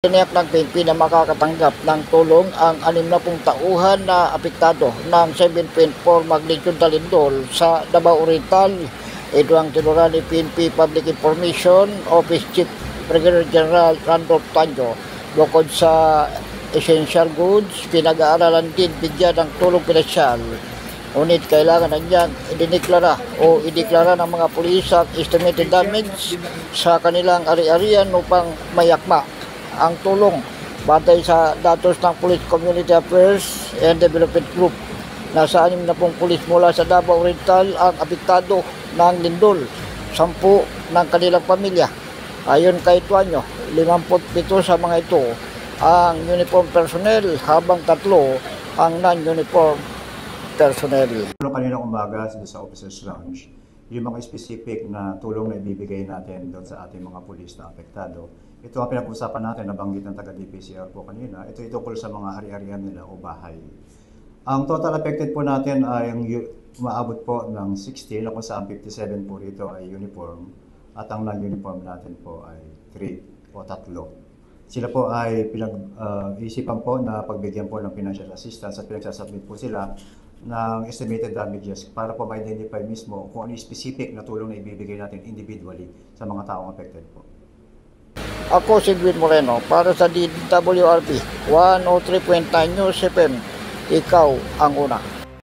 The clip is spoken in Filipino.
Tiniyak ng PNP na makakatanggap ng tulong ang 60 tauhan na apektado ng 7.4 magnitude lindol sa Davao Oriental. Ito ang tinura ni PNP Public Information Office Chief Brigadier General Randolph Tanyo. Bukod sa essential goods, pinag-aaralan din bigyan ng tulong pinansyal. Ngunit kailangan na niyang ideklara ng mga pulis ang estimated damage sa kanilang ari-arian upang mayakma ang tulong. Batay sa datos ng Police Community Affairs and Development Group, nasa 60 pulis mula sa Davao Oriental ang apektado ng lindol, 10 ng kanilang pamilya. Ayon kay Tuanyo, 57 sa mga ito ang uniform personnel habang 3 ang non-uniform personnel. Kanina umaga sa Officers Lounge, yung mga specific na tulong na ibibigay natin doon sa ating mga pulis na apektado. Ito ang pinag-usapan natin, nabanggit ng taga-DPCR po kanina. Ito tukol sa mga hari-harian nila o bahay. Ang total affected po natin ay umaabot po ng 60, na kung saan 57 po rito ay uniform at ang non-uniform natin po ay 3 o 3. Sila po ay pinag-isipan po na pagbigyan po ng financial assistance at pinagsasubmit po sila ng estimated damages para po ma-identify mismo kung ano yung specific na tulong na ibibigay natin individually sa mga taong affected po. Ako si Edwin Moreno para sa DWRP 103.9 News FM. Ikaw ang una.